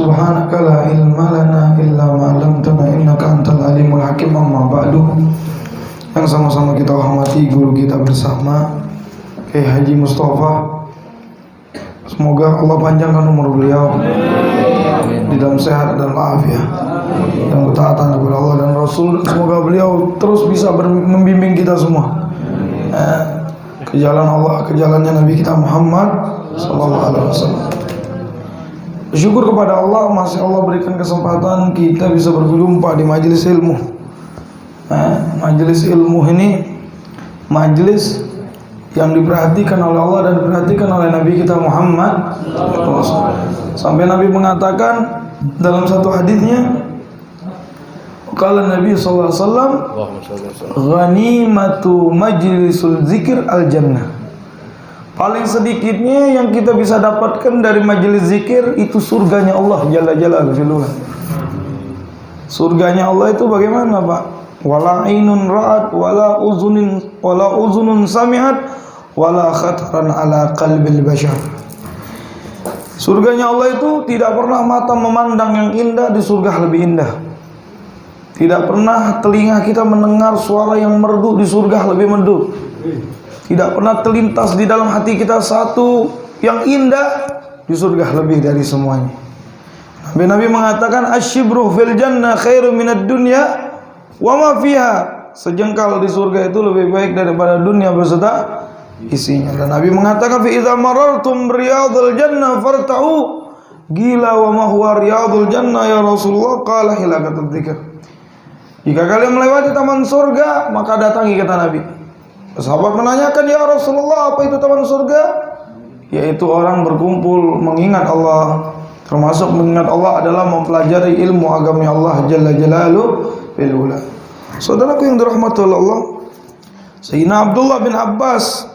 Subhanaka la ilma lana illa ma 'allamtana innaka antal alimul hakim. Amma ba'du. Yang sama-sama kita hormati guru kita bersama Kiai Haji Mustafa. Semoga Allah panjangkan umur beliau di dalam sehat dan afiat dan ketaatan kepada Allah dan Rasul. Semoga beliau terus bisa membimbing kita semua ke jalan Allah, ke jalannya Nabi kita Muhammad sallallahu alaihi wasallam. Bersyukur kepada Allah, masih Allah berikan kesempatan kita bisa berjumpa di majelis ilmu. Majelis ilmu ini majelis yang diperhatikan oleh Allah dan diperhatikan oleh Nabi kita Muhammad. Sampai Nabi mengatakan dalam satu hadisnya, kala Nabi sallallahu alaihi wasallam, ghanimatu majlisul zikir al jannah. Paling sedikitnya yang kita bisa dapatkan dari majelis zikir itu surganya Allah Jalla Jalaluhu. Surganya Allah itu bagaimana, Pak? Wala ainun ra'at wala uzunun sami'at wala khataran ala qalbil bashar. Surganya Allah itu tidak pernah mata memandang yang indah, di surga lebih indah. Tidak pernah telinga kita mendengar suara yang merdu, di surga lebih merdu. Tidak pernah terlintas di dalam hati kita satu yang indah, di surga lebih dari semuanya. Nabi mengatakan asyibru fil jannah khairu minad dunya wa ma fiha. Sejengkal di surga itu lebih baik daripada dunia beserta isinya. Dan Nabi mengatakan fa idza marartum riyadul jannah farta'u. Gila wa ma huwa riyadul jannah ya Rasulullah? Qala hilakatul dzikr. Jika kalian melewati taman surga, maka datangi, kata Nabi. Sahabat menanyakan, ya Rasulullah, apa itu taman surga? Yaitu orang berkumpul mengingat Allah. Termasuk mengingat Allah adalah mempelajari ilmu agama Allah Jalla Jalaluhu bil ula. Saudaraku yang dirahmati oleh Allah, Sayyidina Abdullah bin Abbas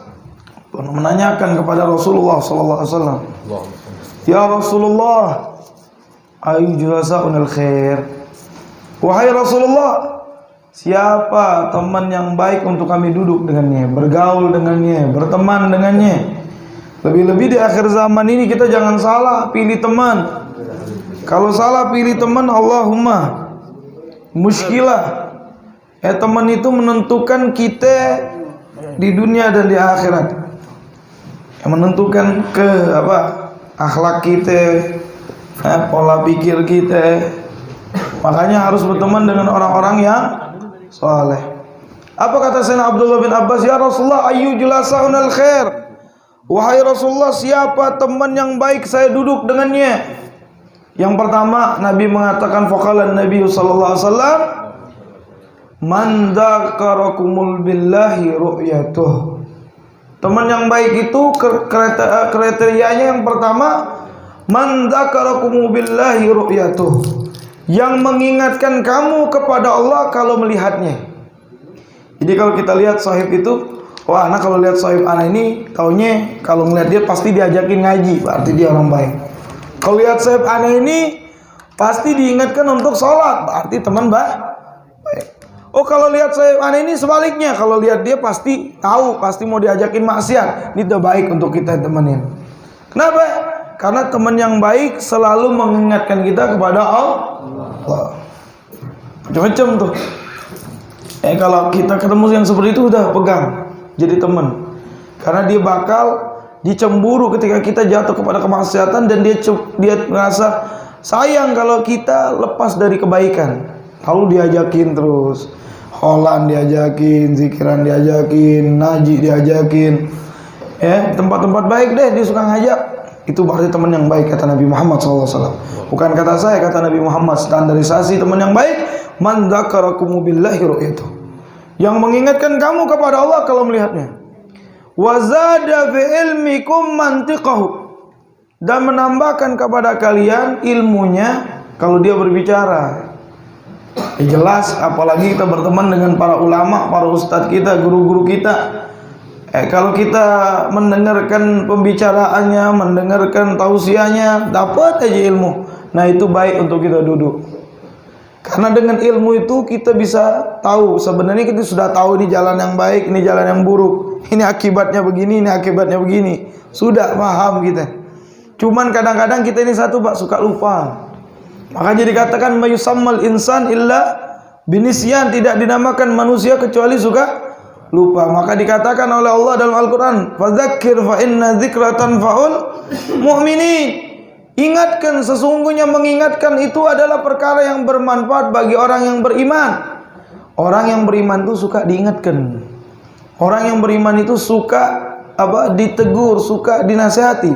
pernah menanyakan kepada Rasulullah sallallahu alaihi wasallam, ya Rasulullah, ayu julasaunil khair. Wahai Rasulullah, siapa teman yang baik untuk kami duduk dengannya, bergaul dengannya, berteman dengannya? Lebih-lebih di akhir zaman ini kita jangan salah pilih teman. Kalau salah pilih teman, Allahumma muskilah. Teman itu menentukan kita di dunia dan di akhirat. Yang menentukan akhlak kita, pola pikir kita. Makanya harus berteman dengan orang-orang yang saleh. Apa kata Sayyidina Abdullah bin Abbas? Ya Rasulullah, ayyu julasaunal khair. Wahai Rasulullah, siapa teman yang baik saya duduk dengannya? Yang pertama, Nabi mengatakan, faqala Nabi sallallahu alaihi wasallam, man dzakarakumul billahi ru'yatuh. Teman yang baik itu kriterianya yang pertama, man dzakarakumul billahi ru'yatuh. Yang mengingatkan kamu kepada Allah kalau melihatnya. Jadi kalau kita lihat sahib itu, wah, anak kalau lihat sahib anak ini, taunya kalau ngeliat dia pasti diajakin ngaji, berarti dia orang baik. Kalau lihat sahib anak ini, pasti diingatkan untuk sholat, berarti teman baik. Oh, kalau lihat sahib anak ini sebaliknya, kalau lihat dia pasti tahu, pasti mau diajakin maksiat, ini udah baik untuk kita temenin. Kenapa? Karena teman yang baik selalu mengingatkan kita kepada Allah. Macam-macam tuh. Kalau kita ketemu yang seperti itu, udah pegang jadi teman. Karena dia bakal dicemburu ketika kita jatuh kepada kemaksiatan, dan dia merasa sayang kalau kita lepas dari kebaikan. Lalu diajakin terus, holan diajakin, zikiran diajakin, naji diajakin, tempat-tempat baik deh dia suka ngajak. Itu berarti teman yang baik, kata Nabi Muhammad SAW. Bukan kata saya, kata Nabi Muhammad. Standarisasi teman yang baik, man dzakarakumu billahi ru'yatuh. Yang mengingatkan kamu kepada Allah kalau melihatnya. Wa zada fi ilmikum mantiqahu. Dan menambahkan kepada kalian ilmunya kalau dia berbicara. Jelas, apalagi kita berteman dengan para ulama, para ustadz kita, guru-guru kita. Kalau kita mendengarkan pembicaraannya, mendengarkan tausiahnya, dapat aja ilmu. Nah, itu baik untuk kita duduk. Karena dengan ilmu itu kita bisa tahu, sebenarnya kita sudah tahu ini jalan yang baik, ini jalan yang buruk, ini akibatnya begini, ini akibatnya begini. Sudah paham kita. Cuman kadang-kadang kita ini satu, Pak, suka lupa. Makanya dikatakan mayusammal insan illa binisyan, tidak dinamakan manusia kecuali suka lupa. Maka dikatakan oleh Allah dalam Al-Quran, fadzakir fa inna dzikra tanfa'ul mu'minin. Ingatkan, sesungguhnya mengingatkan itu adalah perkara yang bermanfaat bagi orang yang beriman. Orang yang beriman itu suka diingatkan. Orang yang beriman itu suka ditegur, suka dinasihati.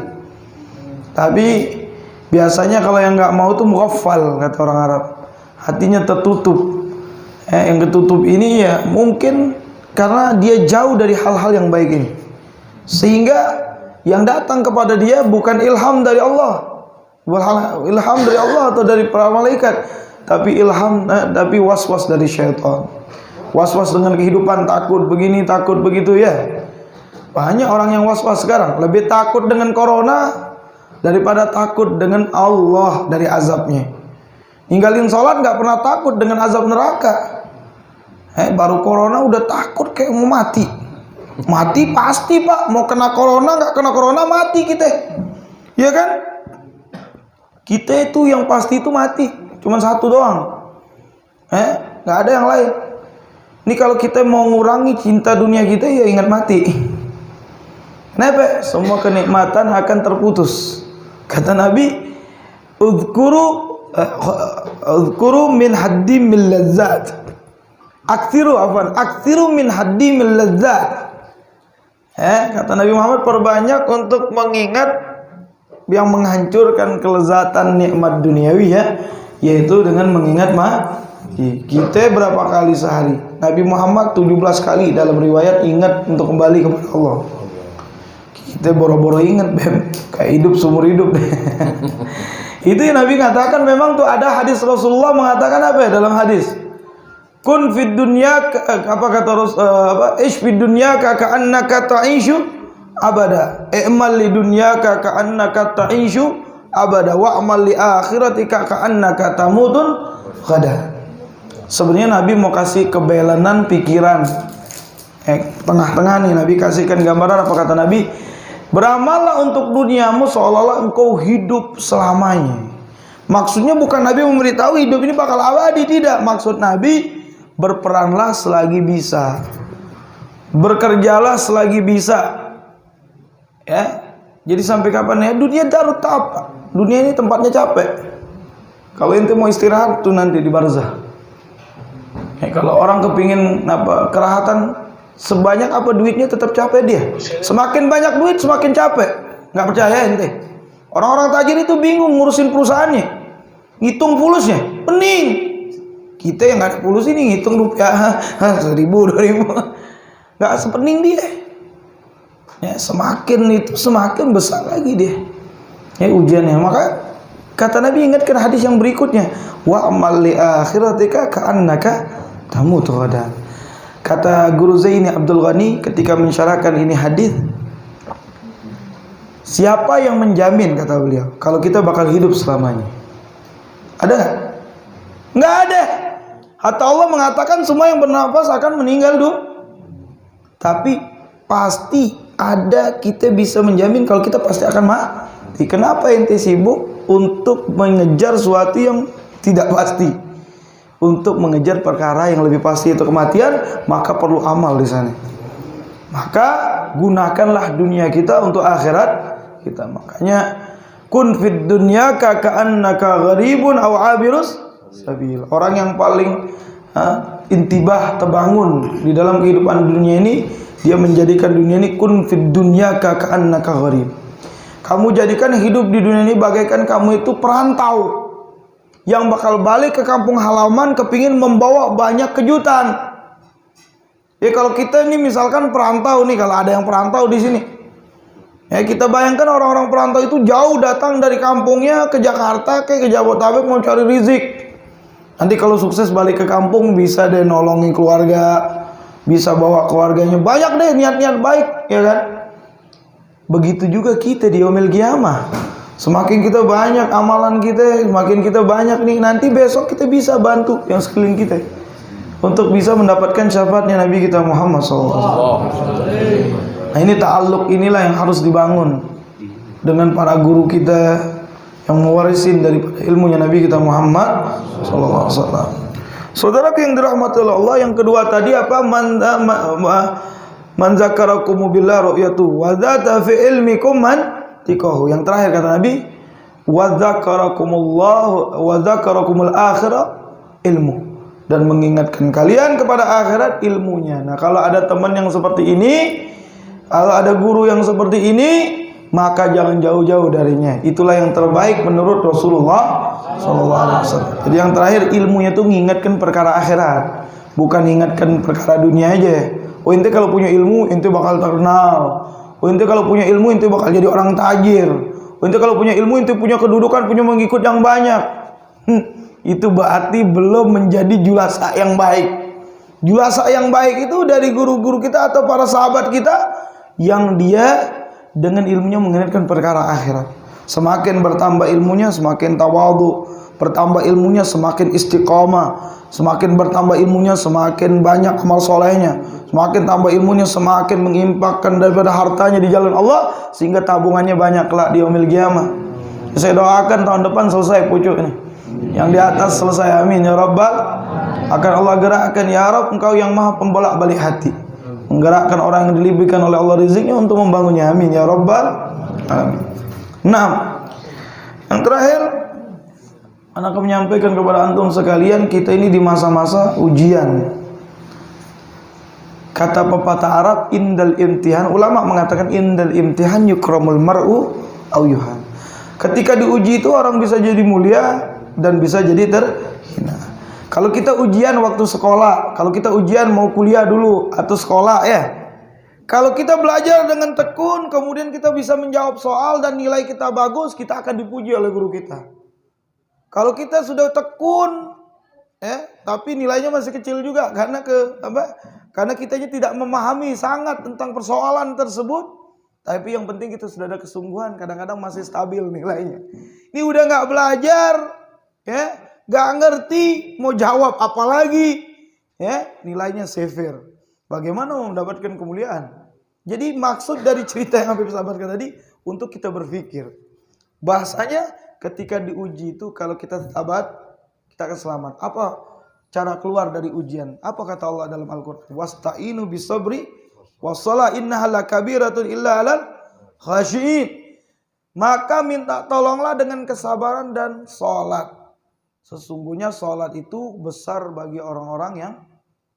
Tapi biasanya kalau yang nggak mau itu mughaffal, kata orang Arab, hatinya tertutup. Yang ketutup ini ya mungkin karena dia jauh dari hal-hal yang baik ini, sehingga yang datang kepada dia bukan ilham dari Allah, ilham dari Allah atau dari para malaikat, tapi was-was dari syaitan. Was-was dengan kehidupan, takut begini, takut begitu ya. Banyak orang yang was-was sekarang, lebih takut dengan corona daripada takut dengan Allah dari azabnya. Ninggalin sholat nggak pernah takut dengan azab neraka. Baru corona udah takut kayak mau mati. Mati pasti pak, mau kena corona nggak kena corona mati kita. Ya kan? Kita itu yang pasti itu mati, cuma satu doang. Nggak ada yang lain. Ini kalau kita mau ngurangi cinta dunia kita ya ingat mati. Kenapa? Semua kenikmatan akan terputus. Kata Nabi, Uzkuru min haddimil lazzat. Aktsiru min haddimil lazzat. Kata Nabi Muhammad, perbanyak untuk mengingat yang menghancurkan kelezatan nikmat duniawi ya, yaitu dengan mengingat mati. Kita berapa kali sehari? Nabi Muhammad 17 kali dalam riwayat ingat untuk kembali kepada Allah. Kita boro-boro ingat kayak hidup seumur hidup. Itu yang Nabi katakan. Memang tuh ada hadis Rasulullah mengatakan apa ya dalam hadis? Kun fid dunya, apa kata ish fid dunya ka'annaka ta'ishu abada. I'mal li dunyaka ka'annaka ta'ishu abada wa'mal li akhiratika ka'annaka tamutun ghadan. Sebenarnya Nabi mau kasih kebelanan pikiran. Tengah-tengah nih Nabi kasihkan gambaran. Apa kata Nabi? Beramallah untuk duniamu seolah-olah engkau hidup selamanya. Maksudnya bukan Nabi memberitahu hidup ini bakal abadi, tidak. Maksud Nabi, berperanlah selagi bisa, bekerjalah selagi bisa. Ya, jadi sampai kapan ya? Dunia darut apa? Dunia ini tempatnya capek. Kalau ente mau istirahat tuh nanti di barzah. Kalau orang kepingin kerahatan, sebanyak apa duitnya tetap capek dia. Semakin banyak duit semakin capek. Nggak percaya ente? Orang-orang tajir itu bingung ngurusin perusahaannya, ngitung fulusnya, pening. Kita yang nggak ada fulus ini ngitung rupiah 1.000, 2.000, nggak sepening dia. Ya, semakin itu semakin besar lagi dia. Ya ujiannya. Maka kata Nabi, ingatkan hadis yang berikutnya, wa amal li akhiratika ka'annaka tamutu ghadan. Kata Guru Zaini Abdul Ghani ketika mensyarahkan ini hadis, siapa yang menjamin, kata beliau, kalau kita bakal hidup selamanya? Ada nggak? Nggak ada. Hatta Allah mengatakan semua yang bernafas akan meninggal dulu. Tapi pasti ada, kita bisa menjamin kalau kita pasti akan mati. Kenapa ente sibuk untuk mengejar sesuatu yang tidak pasti? Untuk mengejar perkara yang lebih pasti itu kematian, maka perlu amal di sana. Maka gunakanlah dunia kita untuk akhirat kita. Makanya kun fid dunya ka'annaka gharibun aw 'abirus sabil. Orang yang paling intibah, terbangun di dalam kehidupan dunia ini, dia menjadikan dunia ini kun fid dunya ka'annaka gharib. Kamu jadikan hidup di dunia ini bagaikan kamu itu perantau yang bakal balik ke kampung halaman, kepingin membawa banyak kejutan. Ya kalau kita ini misalkan perantau nih, kalau ada yang perantau di sini, ya kita bayangkan orang-orang perantau itu jauh datang dari kampungnya ke Jakarta, ke Jabodetabek mau cari rizik. Nanti kalau sukses balik ke kampung bisa deh nolongin keluarga, bisa bawa keluarganya, banyak deh niat-niat baik, ya kan? Begitu juga kita di yaumil qiyamah. Semakin kita banyak amalan kita, semakin kita banyak nih, nanti besok kita bisa bantu yang sekeliling kita untuk bisa mendapatkan syafaatnya Nabi kita Muhammad SAW. Nah ini ta'alluq inilah yang harus dibangun dengan para guru kita, yang mewarisin daripada ilmunya Nabi kita Muhammad sallallahu alaihi wasallam. Saudara yang dirahmati Allah, yang kedua tadi apa? Man zakarakum billah ru'yatu wa dzata fi ilmikum man tikahu. Yang terakhir kata Nabi, wa zakarakumul akhirah ilmu, dan mengingatkan kalian kepada akhirat ilmunya. Nah, kalau ada teman yang seperti ini, kalau ada guru yang seperti ini, maka jangan jauh-jauh darinya. Itulah yang terbaik menurut Rasulullah SAW. Jadi yang terakhir, ilmunya tuh mengingatkan perkara akhirat, bukan ingatkan perkara dunia aja. Oh, ente kalau punya ilmu, ente bakal terkenal. Oh, ente kalau punya ilmu, ente bakal jadi orang tajir. Oh, ente kalau punya ilmu, ente punya kedudukan, punya mengikut yang banyak. Itu berarti belum menjadi julasa yang baik. Julasa yang baik itu dari guru-guru kita atau para sahabat kita yang dia dengan ilmunya mengingatkan perkara akhirat. Semakin bertambah ilmunya, semakin tawadhu. Bertambah ilmunya, semakin istiqamah. Semakin bertambah ilmunya, semakin banyak amal solehnya. Semakin tambah ilmunya, semakin mengimpakkan daripada hartanya di jalan Allah, sehingga tabungannya banyak kelak di yaumil qiyamah. Saya doakan tahun depan selesai pucuk ini. Yang di atas selesai, amin ya rabbal. Akan Allah gerakkan, ya Rabb, engkau yang maha pembolak balik hati, menggerakkan orang yang dilebihkan oleh Allah riziknya untuk membangunnya, amin ya rabbal alamin. Nah, yang terakhir anak menyampaikan kepada antum sekalian, kita ini di masa-masa ujian. Kata pepatah Arab, indal imtihan, ulama mengatakan indal imtihan yukramul mar'u au yuhan. Ketika diuji itu orang bisa jadi mulia dan bisa jadi terhina. Kalau kita ujian waktu sekolah, kalau kita ujian mau kuliah dulu atau sekolah ya, kalau kita belajar dengan tekun, kemudian kita bisa menjawab soal dan nilai kita bagus, kita akan dipuji oleh guru kita. Kalau kita sudah tekun tapi nilainya masih kecil juga karena kitanya tidak memahami sangat tentang persoalan tersebut. Tapi yang penting kita sudah ada kesungguhan, kadang-kadang masih stabil nilainya. Ini udah nggak belajar, nggak ngerti, mau jawab apa lagi, nilainya severe. Bagaimana mendapatkan kemuliaan? Jadi maksud dari cerita yang Habib sabarkan tadi untuk kita berpikir. Bahasanya ketika diuji itu kalau kita sabat, kita akan selamat. Apa cara keluar dari ujian? Apa kata Allah dalam Al-Quran? Wasta'inu bisabri wassalah innaha lakabiratun illa alal khasyiin. Maka minta tolonglah dengan kesabaran dan sholat. Sesungguhnya sholat itu besar bagi orang-orang yang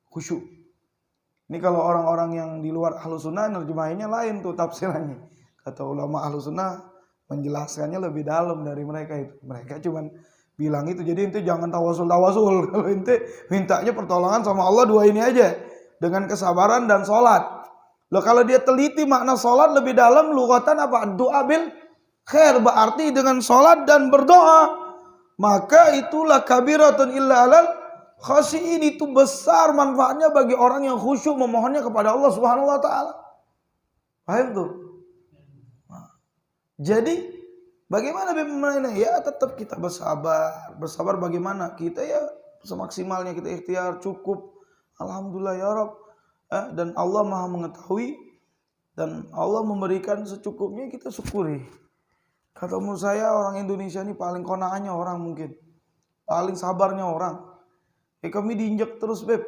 khusyuk. Ini kalau orang-orang yang di luar ahlu sunnah, nerjemahinnya lain tuh tafsirannya. Kata ulama ahlu sunnah menjelaskannya lebih dalam dari mereka itu. Mereka cuman bilang itu, jadi ente jangan tawasul. Kalau ente mintanya pertolongan sama Allah dua ini aja, dengan kesabaran dan sholat. Loh, kalau dia teliti makna sholat lebih dalam, lughatan apa? Doa bil khair, berarti dengan sholat dan berdoa. Maka itulah kabiratun illa alal khasyiin, itu besar manfaatnya bagi orang yang khusyuk memohonnya kepada Allah Subhanahu wa taala. Paham tuh? Jadi bagaimana bagaimana? Ya tetap kita bersabar. Bersabar bagaimana? Kita ya semaksimalnya kita ikhtiar, cukup. Alhamdulillah ya Rabb. Dan Allah Maha mengetahui dan Allah memberikan secukupnya, kita syukuri. Kata menurut saya orang Indonesia ini paling qanaahnya orang, mungkin paling sabarnya orang. Kami diinjak terus beb.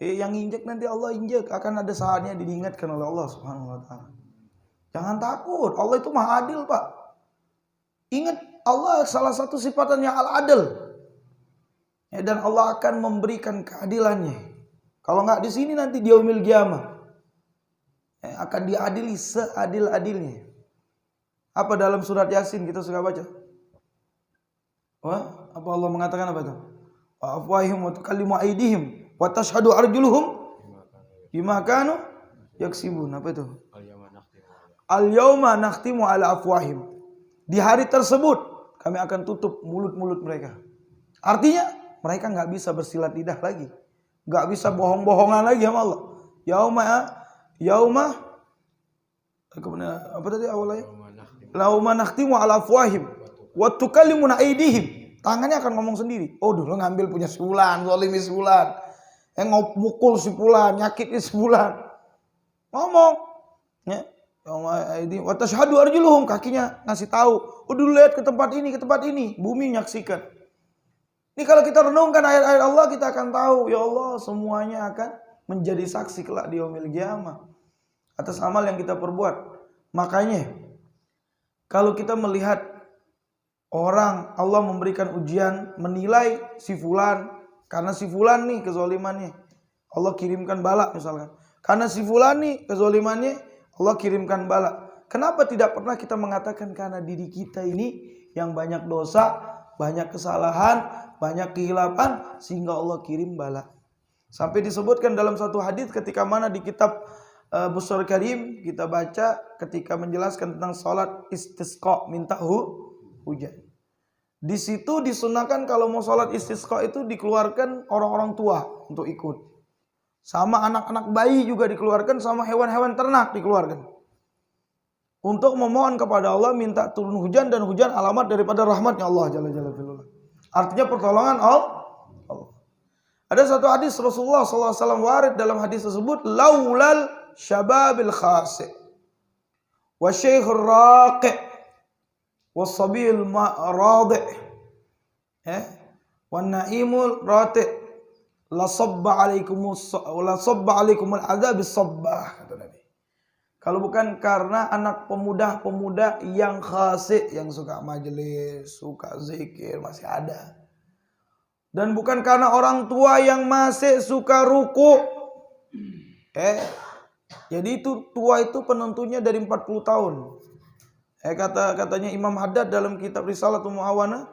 Yang injak nanti Allah injak, akan ada saatnya diingatkan oleh Allah Subhanahu wa taala. Jangan takut, Allah itu Maha Adil, Pak. Ingat, Allah salah satu sifatnya al-adil. Dan Allah akan memberikan keadilannya. Kalau nggak di sini nanti di yaumil qiyamah akan diadili seadil-adilnya. Apa dalam surat Yasin kita suka baca? Apa Allah mengatakan apa itu? Wa afwahihim wa tukallimu aydihim wa tashhadu arjuluhum bima kanu yaksibun. Apa itu? Al-yauma nakhtimu ala afwahim. Di hari tersebut kami akan tutup mulut-mulut mereka. Artinya mereka nggak bisa bersilat lidah lagi. Gak bisa bohong-bohongan lagi sama Allah. Yauma apa tadi awalnya? Yauma nakhtimu ala afwahim wa tukallimuna aydihim. Tangannya akan ngomong sendiri. Oh, dulu ngambil punya si fulan, zalimi si fulan, mukul si fulan, nyakiti si fulan. Ngomong. Ya. Wa tashhadu arjuluhum, kakinya ngasih tahu. Dulu lihat ke tempat ini, bumi menyaksikan. Ini kalau kita renungkan ayat-ayat Allah, kita akan tahu, ya Allah, semuanya akan menjadi saksi kelak di yaumil qiyamah atas amal yang kita perbuat. Makanya kalau kita melihat orang, Allah memberikan ujian, menilai si fulan, karena si fulan nih kezalimannya, Allah kirimkan bala misalkan. Karena si fulan nih kezalimannya, Allah kirimkan bala. Kenapa tidak pernah kita mengatakan karena diri kita ini yang banyak dosa, banyak kesalahan, banyak kehilapan, sehingga Allah kirim bala. Sampai disebutkan dalam satu hadis ketika mana di kitab Busur Karim kita baca ketika menjelaskan tentang salat istisqa, minta hujan. Di situ disunahkan kalau mau salat istisqa itu dikeluarkan orang-orang tua untuk ikut. Sama anak-anak bayi juga dikeluarkan, sama hewan-hewan ternak dikeluarkan. Untuk memohon kepada Allah minta turun hujan, dan hujan alamat daripada rahmatnya Allah Jalla Jalla Fi'ullah. Artinya pertolongan Allah. Ada satu hadis Rasulullah SAW warid dalam hadis tersebut, laulal syababil khasi wa syekhur raqi wa sabil radi wa naimul rati la sabba alaikumul azab bisabbah, kata Nabi. Kalau bukan karena anak pemuda-pemuda yang khasik, yang suka majelis, suka zikir masih ada. Dan bukan karena orang tua yang masih suka ruku. Jadi itu tua itu penentunya dari 40 tahun. Katanya Imam Haddad dalam kitab Risalatul Mu'awana,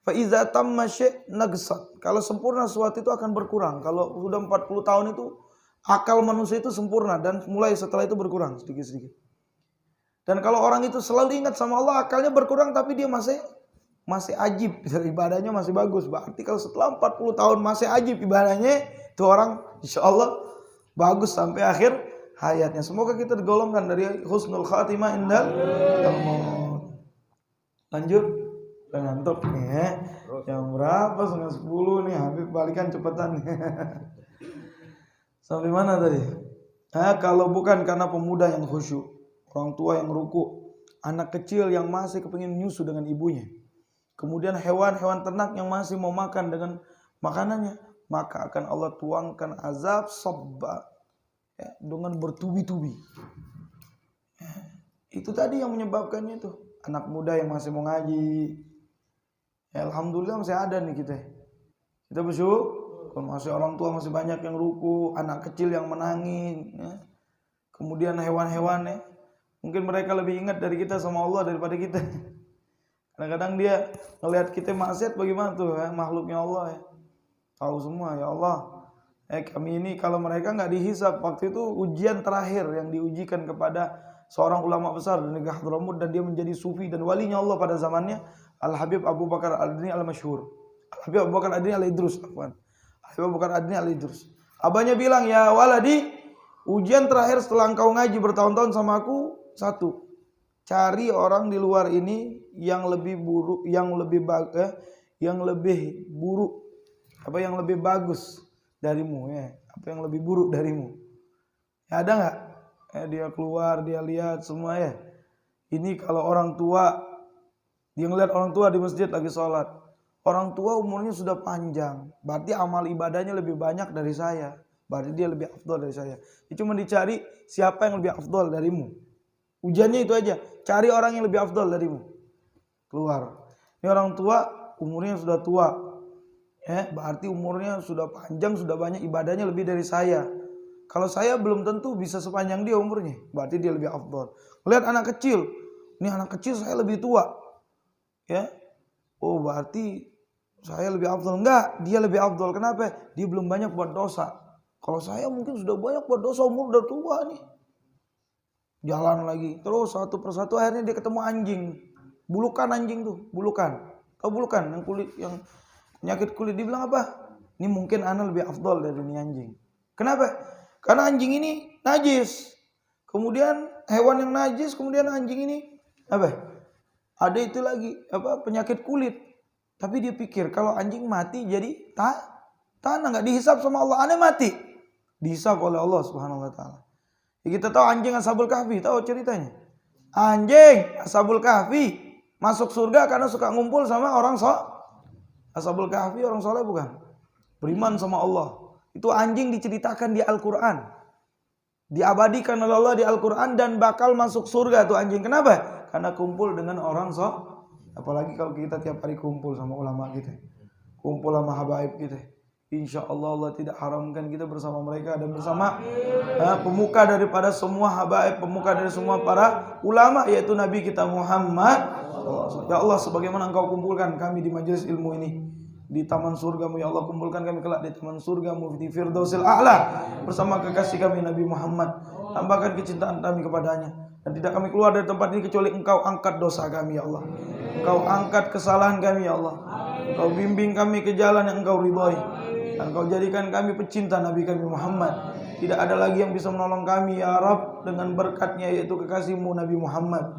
fa iza tamma syai' nagsat. Kalau sempurna sesuatu itu akan berkurang. Kalau sudah 40 tahun itu akal manusia itu sempurna, dan mulai setelah itu berkurang sedikit-sedikit. Dan kalau orang itu selalu ingat sama Allah, akalnya berkurang tapi dia masih ajib, ibadahnya masih bagus. Berarti kalau setelah 40 tahun masih ajib ibadahnya, itu orang insyaallah bagus sampai akhir hayatnya. Semoga kita digolongkan dari husnul khatimah indal maut. Lanjut. Ngantuk nih ya. Jam berapa? 9:30 nih. Habib balikan cepetan. Sampai mana tadi? Kalau bukan karena pemuda yang khusyuk, orang tua yang ruku, anak kecil yang masih kepingin nyusu dengan ibunya, kemudian hewan-hewan ternak yang masih mau makan dengan makanannya, maka akan Allah tuangkan azab sabba, dengan bertubi-tubi. Itu tadi yang menyebabkannya itu. Anak muda yang masih mau ngaji, alhamdulillah masih ada nih kita. Kita bersyukur. Kalau masih orang tua masih banyak yang ruku, anak kecil yang menangis, kemudian hewan-hewan, mungkin mereka lebih ingat dari kita sama Allah daripada kita. Kadang-kadang dia ngelihat kita maksiat bagaimana tuh, makhluknya Allah, tahu semua, ya Allah. Kami ini kalau mereka nggak dihisab, waktu itu ujian terakhir yang diujikan kepada seorang ulama besar di negeri Hadramut, dan dia menjadi sufi dan walinya Allah pada zamannya, Al-Habib Abu Bakar Al-Adni Al-Masyhur. Al-Habib Abu Bakar Al-Adni Al-Idrus, Al-Habib Abu Bakar Al-Adni Al-Idrus. Abahnya bilang, ya waladi, ujian terakhir setelah engkau ngaji bertahun-tahun sama aku, satu, cari orang di luar ini yang lebih buruk, yang lebih bagus darimu, apa yang lebih buruk darimu? Ada nggak? Dia keluar, dia lihat semua, Ini kalau orang tua, dia ngeliat orang tua di masjid lagi sholat, orang tua umurnya sudah panjang, berarti amal ibadahnya lebih banyak dari saya, berarti dia lebih afdol dari saya. Dia cuma dicari siapa yang lebih afdol darimu. Ujiannya itu aja, cari orang yang lebih afdol darimu. Keluar. Ini orang tua, umurnya sudah tua, berarti umurnya sudah panjang, sudah banyak ibadahnya lebih dari saya. Kalau saya belum tentu bisa sepanjang dia umurnya, berarti dia lebih afdol. Lihat anak kecil, ini anak kecil saya lebih tua, oh berarti saya lebih afdol. Enggak, dia lebih afdol. Kenapa? Dia belum banyak buat dosa. Kalau saya mungkin sudah banyak buat dosa, umur udah tua nih. Jalan lagi, terus satu persatu akhirnya dia ketemu anjing. Bulukan anjing tuh, bulukan. Tahu bulukan yang kulit, yang penyakit kulit, dibilang apa? Ini mungkin ana lebih afdol dari ini anjing. Kenapa? Karena anjing ini najis. Kemudian hewan yang najis, kemudian anjing ini apa? Ada itu lagi, penyakit kulit. Tapi dia pikir kalau anjing mati jadi tanah, nggak dihisab sama Allah, aneh mati. Dihisab oleh Allah Subhanahu wa taala. Kita tahu anjing Ashabul Kahfi, tahu ceritanya. Anjing Ashabul Kahfi masuk surga karena suka ngumpul sama orang Ashabul Kahfi orang soleh bukan? Beriman sama Allah. Itu anjing diceritakan di Al-Quran. Diabadikan oleh Allah di Al-Quran dan bakal masuk surga tuh anjing. Kenapa? Karena kumpul dengan orang apalagi kalau kita tiap hari kumpul sama ulama kita. Kumpul sama habaib kita. Insya Allah Allah tidak haramkan kita bersama mereka dan bersama pemuka daripada semua habaib, pemuka dari semua para ulama, yaitu Nabi kita Muhammad. Ya Allah, sebagaimana Engkau kumpulkan kami di majelis ilmu ini di taman surgamu, ya Allah, kumpulkan kami kelak di taman surgamu di Firdausil A'la bersama kekasih kami Nabi Muhammad. Tambahkan kecintaan kami kepadanya dan tidak kami keluar dari tempat ini kecuali Engkau angkat dosa kami, ya Allah. Engkau angkat kesalahan kami, ya Allah. Engkau bimbing kami ke jalan yang Engkau ridhai. Dan Kau jadikan kami pecinta Nabi kami Muhammad. Tidak ada lagi yang bisa menolong kami, ya Rabb, dengan berkatnya, yaitu kekasihmu Nabi Muhammad.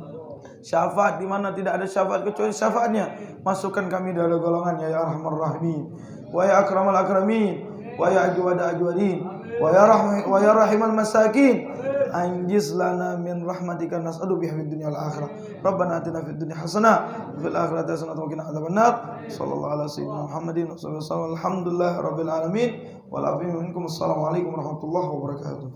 Syafaat di mana tidak ada syafaat kecuali syafaatnya. Masukkan kami dalam golongannya, ya Arhamar Rahimin, wa ya Akramal Akramin, wa ya Ajwada Ajwadin, wa ya Rahimal Masakin. Anjiz lana min rahmatika nas'alu biha fid dunya wal akhirah. Rabbana atina fid dunya hasanah wa fil akhirati hasanah wa qina adzabannar. Sallallahu ala sayyidina Muhammadin wa sallallahu alhamdulillahi rabbil alamin. Wa la minkum. Assalamualaikum warahmatullahi wabarakatuh.